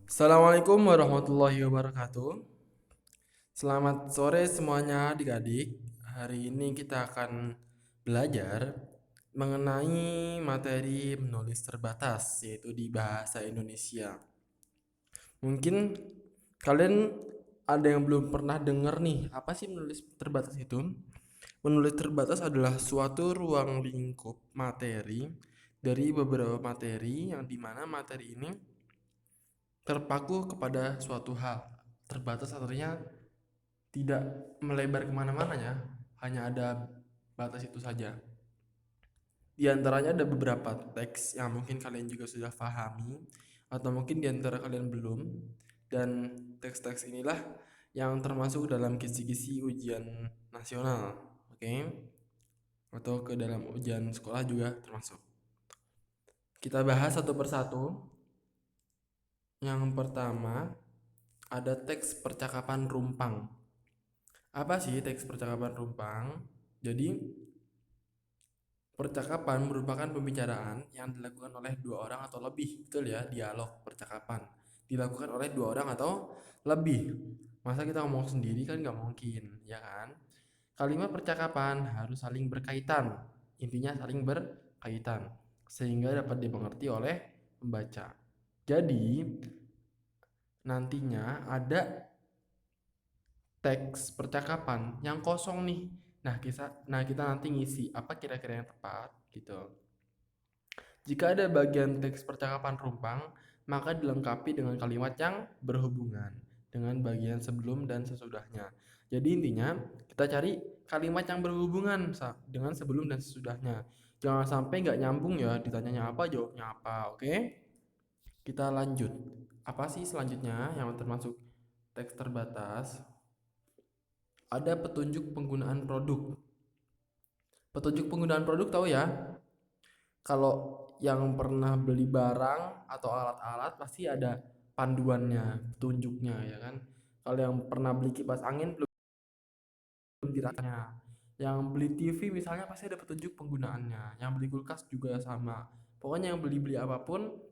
Assalamualaikum warahmatullahi wabarakatuh. Selamat sore semuanya adik-adik. Hari ini kita akan belajar mengenai materi menulis terbatas, yaitu di bahasa Indonesia. Mungkin kalian ada yang belum pernah dengar nih, apa sih menulis terbatas itu? Menulis terbatas adalah suatu ruang lingkup materi dari beberapa materi yang dimana materi ini terpaku kepada suatu hal. Terbatas artinya tidak melebar kemana-mana ya, hanya ada batas itu saja. Di antaranya ada beberapa teks yang mungkin kalian juga sudah pahami, atau mungkin di antara kalian belum, dan teks-teks inilah yang termasuk dalam kisi-kisi ujian nasional, oke? Atau ke dalam ujian sekolah juga termasuk. Kita bahas satu persatu. Yang pertama, ada teks percakapan rumpang. Apa sih teks percakapan rumpang? Jadi, percakapan merupakan pembicaraan yang dilakukan oleh dua orang atau lebih. Betul ya, dialog percakapan. Dilakukan oleh dua orang atau lebih. Masa kita ngomong sendiri kan nggak mungkin, ya kan? Kalimat percakapan harus saling berkaitan. Intinya saling berkaitan. Sehingga dapat dimengerti oleh pembaca. Jadi, nantinya ada teks percakapan yang kosong nih. Nah kita nanti ngisi apa kira-kira yang tepat gitu. Jika ada bagian teks percakapan rumpang, maka dilengkapi dengan kalimat yang berhubungan dengan bagian sebelum dan sesudahnya. Jadi intinya kita cari kalimat yang berhubungan dengan sebelum dan sesudahnya. Jangan sampai nggak nyambung ya, ditanyanya apa jawabnya apa. Oke? Kita lanjut. Apa sih selanjutnya yang termasuk teks terbatas? Ada petunjuk penggunaan produk. Petunjuk penggunaan produk tahu ya? Kalau yang pernah beli barang atau alat-alat pasti ada panduannya, petunjuknya ya kan. Kalau yang pernah beli kipas angin belum diraknya. Yang beli TV misalnya pasti ada petunjuk penggunaannya. Yang beli kulkas juga sama. Pokoknya yang beli-beli apapun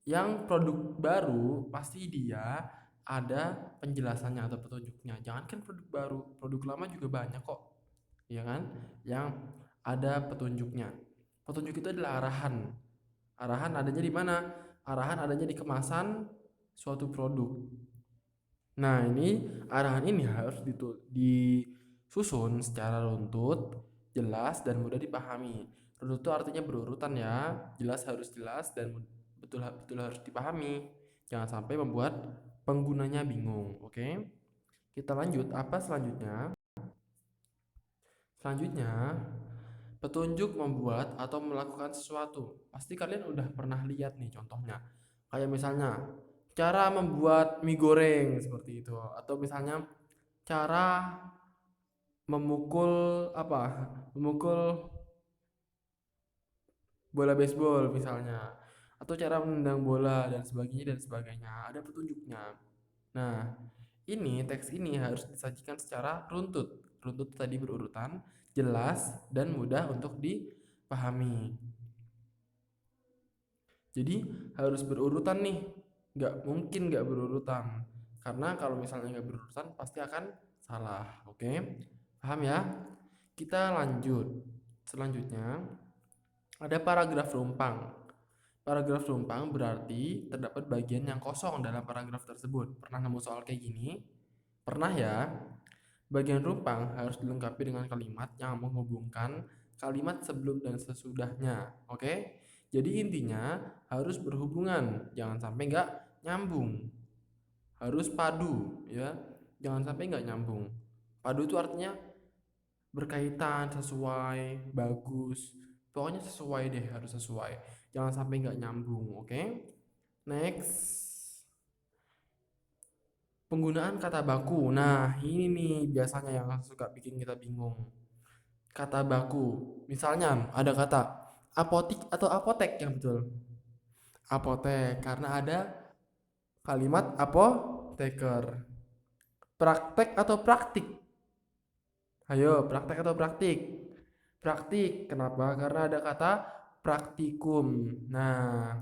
yang produk baru pasti dia ada penjelasannya atau petunjuknya. Jangankan produk baru, produk lama juga banyak kok. Ya kan? Yang ada petunjuknya. Petunjuk itu adalah arahan. Arahan adanya di mana? Arahan adanya di kemasan suatu produk. Nah, ini arahan ini harus disusun secara runtut, jelas dan mudah dipahami. Runtut itu artinya berurutan ya, jelas dan betul harus dipahami. Jangan sampai membuat penggunanya bingung, oke? Kita lanjut, apa selanjutnya? Selanjutnya, petunjuk membuat atau melakukan sesuatu. Pasti kalian udah pernah lihat nih contohnya. Kayak misalnya, cara membuat mie goreng seperti itu. Atau misalnya, cara memukul apa? Memukul bola baseball misalnya. Atau cara menendang bola dan sebagainya. Ada petunjuknya. Nah, ini teks ini harus disajikan secara runtut. Runtut tadi berurutan, jelas dan mudah untuk dipahami. Jadi harus berurutan nih, nggak mungkin nggak berurutan. Karena kalau misalnya nggak berurutan pasti akan salah. Oke, paham ya? Kita lanjut. Selanjutnya ada paragraf rumpang. Paragraf rumpang berarti terdapat bagian yang kosong dalam paragraf tersebut. Pernah nemu soal kayak gini? Pernah ya? Bagian rumpang harus dilengkapi dengan kalimat yang menghubungkan kalimat sebelum dan sesudahnya. Oke? Jadi intinya harus berhubungan, jangan sampai nggak nyambung. Harus padu, ya. Jangan sampai nggak nyambung. Padu itu artinya berkaitan, sesuai, bagus. Pokoknya sesuai deh, harus sesuai. Jangan sampai nggak nyambung, oke? Next. Penggunaan kata baku. Nah, ini nih biasanya yang suka bikin kita bingung. Kata baku. Misalnya ada kata apotik atau apotek yang betul. Apotek karena ada kalimat apoteker. Praktek atau praktik? Ayo, praktek atau praktik? Praktik. Kenapa? Karena ada kata praktikum. Nah,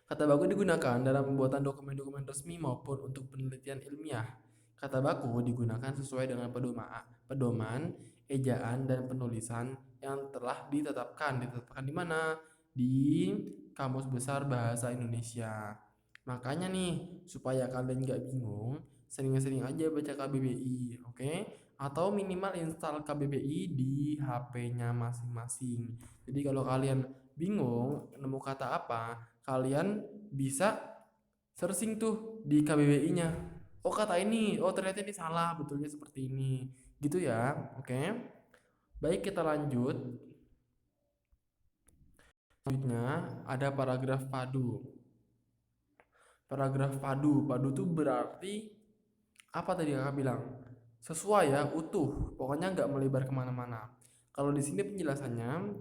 Kata baku digunakan dalam pembuatan dokumen-dokumen resmi maupun untuk penelitian ilmiah. Kata baku digunakan sesuai dengan pedoman, ejaan, dan penulisan yang telah ditetapkan. Ditetapkan di mana? Di Kamus Besar Bahasa Indonesia. Makanya nih, supaya kalian nggak bingung, sering-sering aja baca KBBI, oke? Atau minimal install KBBI di HP-nya masing-masing. Jadi kalau kalian bingung nemu kata apa, kalian bisa searching tuh di KBBI-nya. Oh kata ini, oh ternyata ini salah, betulnya seperti ini. Gitu ya, oke. Baik kita lanjut. Selanjutnya ada paragraf padu. Paragraf padu, padu tuh berarti apa tadi kakak bilang? Sesuai ya, utuh. Pokoknya nggak melebar kemana-mana. Kalau di sini penjelasannya,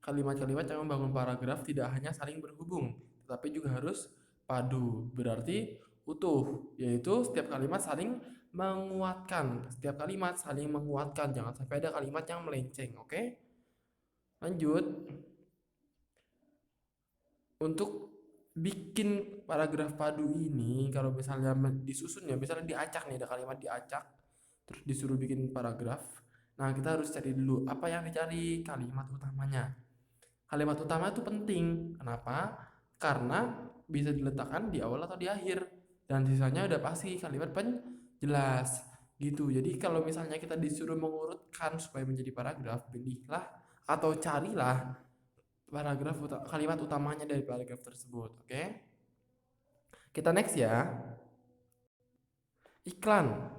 kalimat-kalimat yang membangun paragraf tidak hanya saling berhubung, tetapi juga harus padu. Berarti utuh, yaitu setiap kalimat saling menguatkan. Setiap kalimat saling menguatkan, jangan sampai ada kalimat yang melenceng, oke? Lanjut. Untuk bikin paragraf padu ini, kalau misalnya disusun ya, misalnya diacak nih, ada kalimat diacak, terus disuruh bikin paragraf. Nah, kita harus cari dulu apa yang dicari, kalimat utamanya. Kalimat utama itu penting. Kenapa? Karena bisa diletakkan di awal atau di akhir. Dan sisanya udah pasti kalimat penjelas. Gitu. Jadi kalau misalnya kita disuruh mengurutkan supaya menjadi paragraf, pilihlah atau carilah kalimat utamanya dari paragraf tersebut. Oke? Kita next ya. Iklan.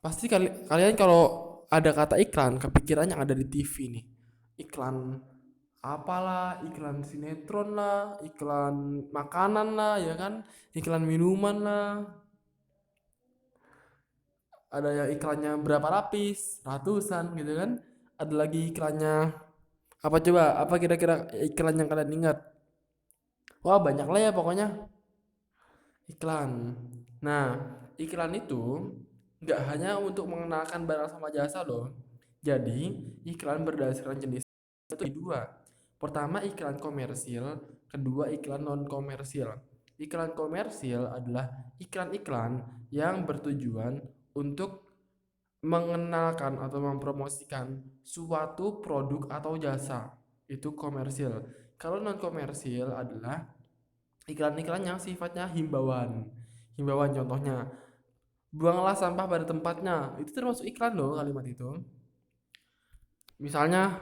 Pasti kalian kalau ada kata iklan, kepikiran yang ada di TV nih. Iklan apalah, iklan sinetron lah, iklan makanan lah, ya kan, iklan minuman lah, ada yang iklannya berapa lapis, ratusan gitu kan, ada lagi iklannya apa coba, apa kira-kira iklan yang kalian ingat? Wah banyak lah ya pokoknya iklan. Nah iklan itu nggak hanya untuk mengenalkan barang sama jasa loh, jadi iklan berdasarkan jenis itu dua. Pertama iklan komersil, kedua iklan non komersil. Iklan komersil adalah iklan-iklan yang bertujuan untuk mengenalkan atau mempromosikan suatu produk atau jasa. Itu komersil. Kalau non komersil adalah iklan-iklan yang sifatnya himbauan. Himbauan contohnya, buanglah sampah pada tempatnya. Itu termasuk iklan loh kalimat itu. Misalnya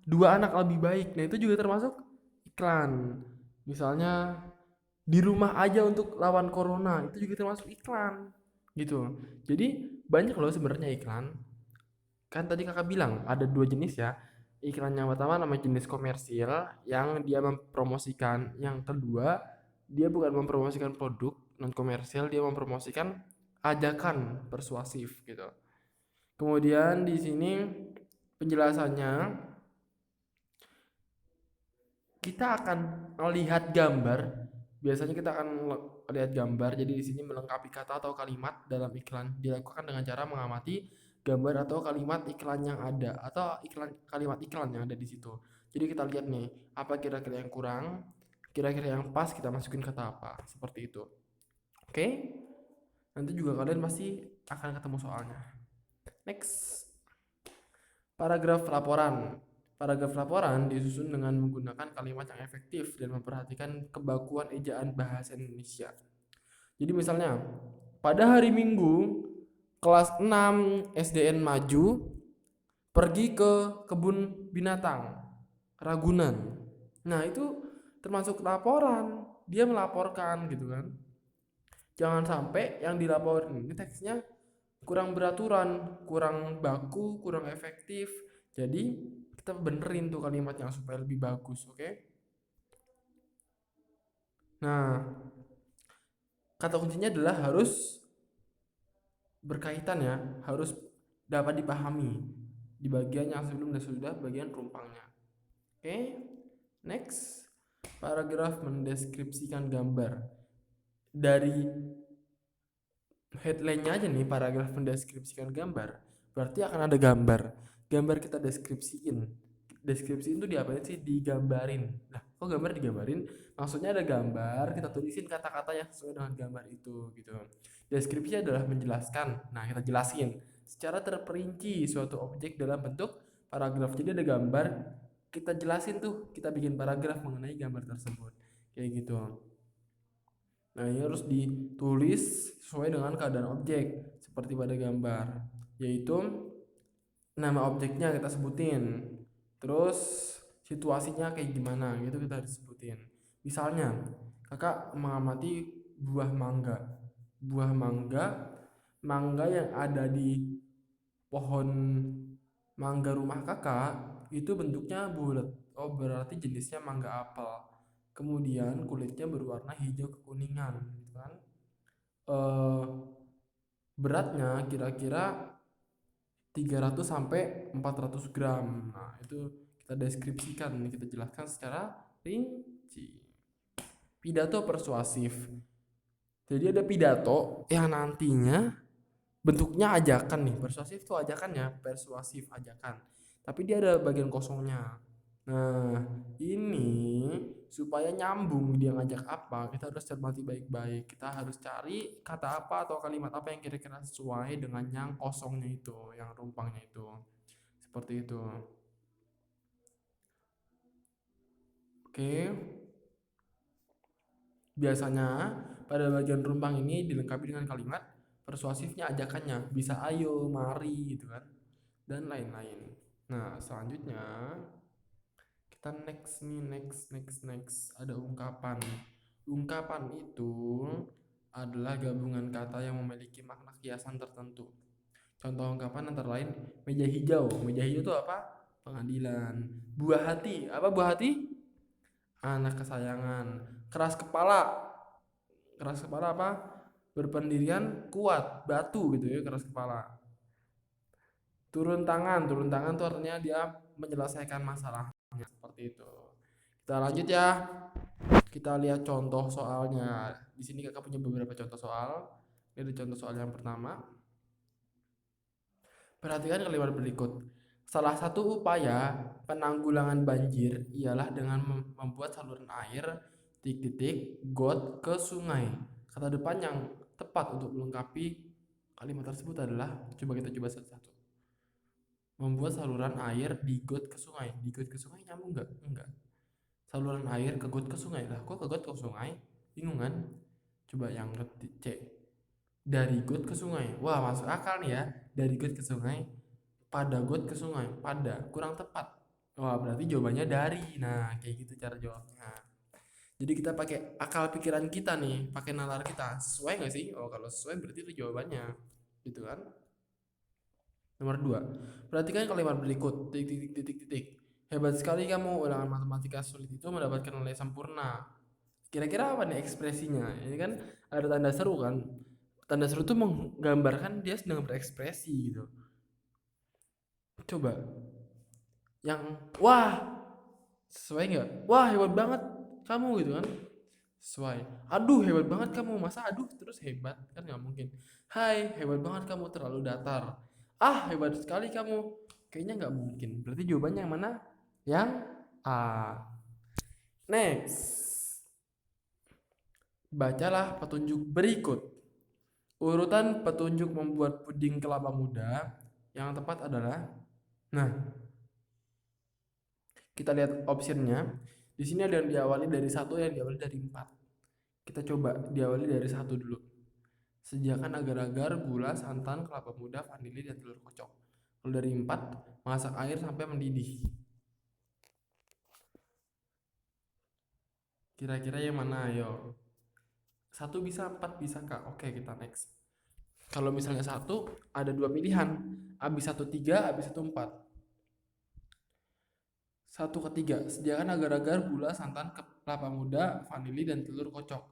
dua anak lebih baik, nah itu juga termasuk iklan. Misalnya di rumah aja untuk lawan corona, itu juga termasuk iklan gitu. Jadi banyak loh sebenarnya iklan. Kan tadi kakak bilang ada dua jenis ya. Iklan yang pertama namanya jenis komersil yang dia mempromosikan. Yang kedua dia bukan mempromosikan produk, non komersil dia mempromosikan ajakan persuasif gitu. Kemudian di sini penjelasannya kita akan melihat gambar. Biasanya kita akan lihat gambar. Jadi di sini melengkapi kata atau kalimat dalam iklan dilakukan dengan cara mengamati gambar atau kalimat iklan yang ada atau kalimat iklan yang ada di situ. Jadi kita lihat nih, apa kira-kira yang kurang, kira-kira yang pas kita masukin kata apa, seperti itu. Oke? Nanti juga kalian pasti akan ketemu soalnya. Next. Paragraf laporan. Paragraf laporan disusun dengan menggunakan kalimat yang efektif dan memperhatikan kebakuan ejaan bahasa Indonesia. Jadi misalnya, pada hari Minggu, kelas 6 SDN Maju pergi ke kebun binatang Ragunan. Nah, itu termasuk laporan. Dia melaporkan gitu kan. Jangan sampai yang dilaporin ini teksnya kurang beraturan, kurang baku, kurang efektif. Jadi kita benerin tuh kalimatnya supaya lebih bagus, oke? Nah, kata kuncinya adalah harus berkaitan ya, harus dapat dipahami di bagian yang sebelum dan sudah bagian rumpangnya. Oke, next. Paragraf mendeskripsikan gambar. Dari headline-nya aja nih, paragraf mendeskripsikan gambar, berarti akan ada gambar. Gambar kita deskripsiin. deskripsi itu diapain sih? Digambarin. Nah, kok gambar digambarin? Maksudnya ada gambar, kita tulisin kata-kata yang sesuai dengan gambar itu gitu. Deskripsi adalah menjelaskan. Nah, kita jelasin secara terperinci suatu objek dalam bentuk paragraf. Jadi ada gambar, kita jelasin tuh, kita bikin paragraf mengenai gambar tersebut. Kayak gitu. Nah, ini harus ditulis sesuai dengan keadaan objek seperti pada gambar, yaitu nama objeknya kita sebutin, terus situasinya kayak gimana gitu kita harus sebutin. Misalnya kakak mengamati buah mangga, buah mangga yang ada di pohon mangga rumah kakak itu bentuknya bulat. Oh, berarti jenisnya mangga apel. Kemudian kulitnya berwarna hijau kekuningan gitu kan. eh Beratnya kira-kira 300 sampai 400 gram. Nah, itu kita deskripsikan, kita jelaskan secara rinci. Pidato persuasif. Jadi ada pidato yang nantinya bentuknya ajakan nih. Persuasif tuh ajakannya, persuasif ajakan. Tapi dia ada bagian kosongnya. Nah, ini supaya nyambung dia ngajak apa, kita harus cermati baik-baik. Kita harus cari kata apa atau kalimat apa yang kira-kira sesuai dengan yang kosongnya itu, yang rumpangnya itu. Seperti itu. Oke. Biasanya pada bagian rumpang ini dilengkapi dengan kalimat persuasifnya ajakannya, bisa ayo, mari gitu kan, dan lain-lain. Nah, selanjutnya kita next nih, next ada ungkapan. Ungkapan itu adalah gabungan kata yang memiliki makna kiasan tertentu. Contoh ungkapan antara lain meja hijau. Meja hijau itu apa? Pengadilan. Buah hati. Apa buah hati? Anak kesayangan. Keras kepala. Keras kepala apa? Berpendirian kuat, batu gitu ya, keras kepala. Turun tangan tuh artinya dia menyelesaikan masalahnya seperti itu. Kita lanjut ya. Kita lihat contoh soalnya. Di sini kakak punya beberapa contoh soal. Ini ada contoh soal yang pertama. Perhatikan kalimat berikut. Salah satu upaya penanggulangan banjir ialah dengan membuat saluran air titik-titik got ke sungai. Kata depan yang tepat untuk melengkapi kalimat tersebut adalah, kita coba satu-satu. Membuat saluran air di got ke sungai. Di got ke sungai nyambung nggak? Enggak. Saluran air ke got ke sungai. Lah, kok ke got ke sungai? Bingung kan? Coba yang cek. Dari got ke sungai. Wah, masuk akal nih ya. Dari got ke sungai. Pada got ke sungai. Pada, kurang tepat. Wah, berarti jawabannya dari. Nah, kayak gitu cara jawabnya. Jadi kita pakai akal pikiran kita nih, pakai nalar kita. Sesuai nggak sih? Oh, kalau sesuai berarti itu jawabannya. Gitu kan? Nomor 2. Perhatikan kalimat berikut. Titik, titik, titik, titik. Hebat sekali kamu, ulangan matematika sulit itu mendapatkan nilai sempurna. Kira-kira apa nih ekspresinya? Ini kan ada tanda seru kan? Tanda seru itu menggambarkan dia sedang berekspresi gitu. Coba. Yang, wah, sesuai nggak? Wah, hebat banget kamu gitu kan? Sesuai. Aduh, hebat banget kamu. Masa aduh terus hebat? Kan nggak mungkin. Hai, hebat banget kamu, terlalu datar. Ah, hebat sekali kamu. Kayaknya nggak mungkin. Berarti jawabannya yang mana? Yang A. Next. Bacalah petunjuk berikut. Urutan petunjuk membuat puding kelapa muda yang tepat adalah, nah, kita lihat optionnya. Di sini ada yang diawali dari 1, yang diawali dari 4. Kita coba diawali dari 1 dulu. Sediakan agar-agar gula, santan, kelapa muda, vanili, dan telur kocok. Kalau dari 4, masak air sampai mendidih. Kira-kira yang mana? Ayo. 1 bisa, 4 bisa kak. Oke, kita next. Kalau misalnya 1, ada 2 pilihan. Habis 1 3, habis 1 4. 1 ke 3, sediakan agar-agar gula, santan, kelapa muda, vanili, dan telur kocok.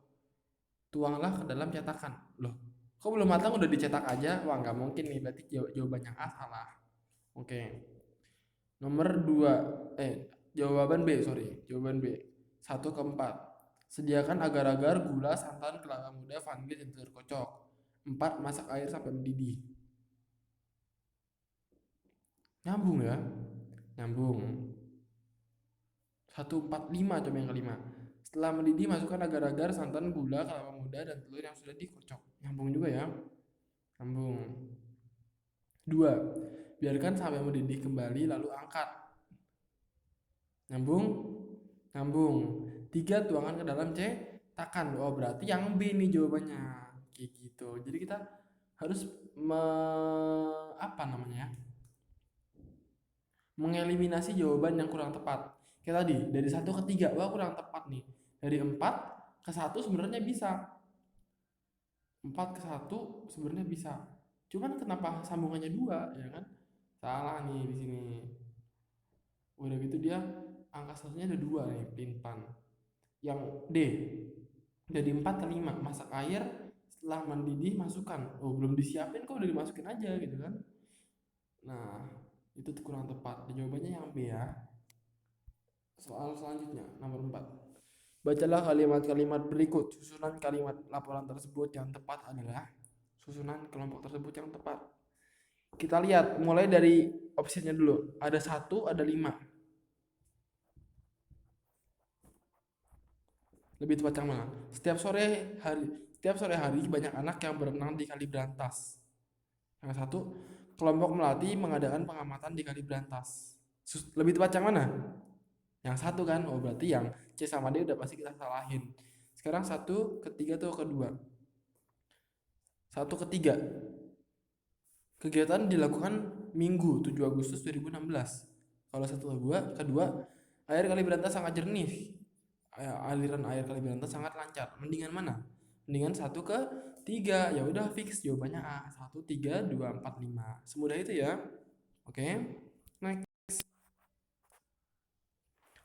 Tuanglah ke dalam cetakan. Loh, kok belum matang udah dicetak aja? Wah, nggak mungkin nih, berarti jawabannya A salah. Oke. Nomor 2, jawaban B, sorry. Jawaban B. 1 ke 4. Sediakan agar-agar gula, santan, kelapa muda, vanili, dan telur kocok. 4, masak air sampai mendidih. Nyambung ya? Nyambung. 145 coba yang kelima. Setelah mendidih, masukkan agar-agar, santan, gula, kelapa muda, dan telur yang sudah dikocok. Nyambung juga ya. Nyambung. 2. Biarkan sampai mendidih kembali lalu angkat. Nyambung? Nyambung. 3. Tuangkan ke dalam cetakan. Oh, berarti yang B nih jawabannya. Kayak gitu. Jadi kita harus apa namanya? Mengeliminasi jawaban yang kurang tepat. Kayak tadi, dari 1 ke 3, wah kurang tepat nih. Dari 4 ke 1 sebenarnya bisa. 4 ke 1 sebenarnya bisa. Cuman kenapa sambungannya 2, ya kan? Salah nih di sini. Udah gitu dia angka satunya ada 2 nih, pinpan. Yang D, dari 4 ke 5, masak air, setelah mendidih masukkan. Oh, belum disiapin kok udah dimasukin aja gitu kan. Nah, itu kurang tepat. Jawabannya yang B ya. Soal selanjutnya, nomor 4. Bacalah kalimat-kalimat berikut. Susunan kalimat laporan tersebut yang tepat adalah susunan kelompok tersebut yang tepat. Kita lihat mulai dari opsinya dulu. Ada 1, ada 5. Lebih tepat yang mana? Setiap sore hari banyak anak yang berenang di Kali Brantas. Yang satu, kelompok melati mengadakan pengamatan di Kali Brantas. Lebih tepat yang mana? Yang satu kan? Oh, berarti yang C sama D udah pasti kita salahin. Sekarang 1 ketiga tuh kedua. 1 ketiga. Kegiatan dilakukan Minggu 7 Agustus 2016. Kalau 1 kedua, air Kali Brantas sangat jernih. Aliran air Kali Brantas sangat lancar. Mendingan mana? Mendingan 1 ke 3. Ya udah fix jawabannya A. 1 3 2 4 5. Semudah itu ya. Oke. Next.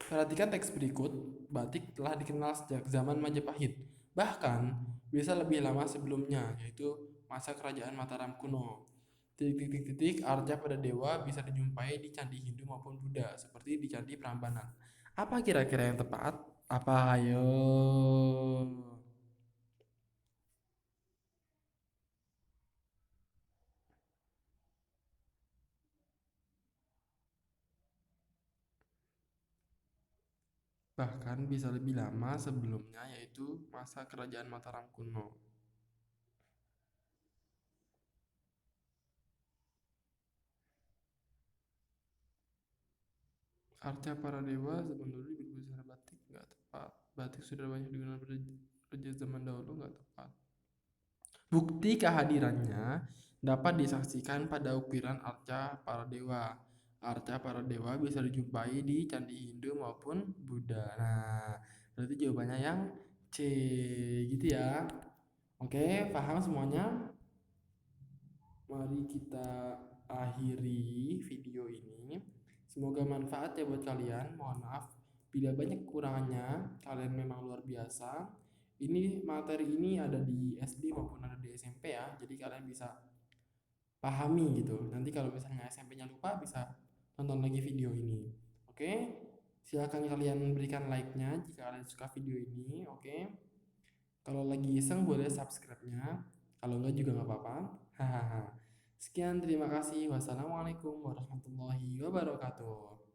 Perhatikan teks berikut. Batik telah dikenal sejak zaman Majapahit. Bahkan bisa lebih lama sebelumnya, yaitu masa kerajaan Mataram kuno. Titik-titik-titik arca pada dewa bisa dijumpai di candi Hindu maupun Buddha, seperti di candi Prambanan. Apa kira-kira yang tepat? Apa ayo? Bahkan bisa lebih lama sebelumnya, yaitu masa kerajaan Mataram kuno. Arca para dewa zaman dulu berbusana batik nggak tepat. Batik sudah banyak digunakan pada raja zaman dahulu nggak tepat. Bukti kehadirannya dapat disaksikan pada ukiran arca para dewa. Arca para dewa bisa dijumpai di candi Hindu maupun Buddha. Nah, berarti jawabannya yang C, gitu ya. Oke, paham semuanya? Mari kita akhiri video ini. Semoga manfaat ya buat kalian. Mohon maaf bila banyak kekurangannya. Kalian memang luar biasa. Ini materi ini ada di SD maupun ada di SMP ya. Jadi kalian bisa pahami gitu. Nanti kalau misalnya SMP-nya lupa bisa tonton lagi video ini. Oke? Silahkan kalian berikan like-nya jika kalian suka video ini. Oke? Kalau lagi iseng boleh subscribe-nya. Kalau enggak juga nggak apa-apa. Hahaha. Sekian, terima kasih. Wassalamualaikum warahmatullahi wabarakatuh.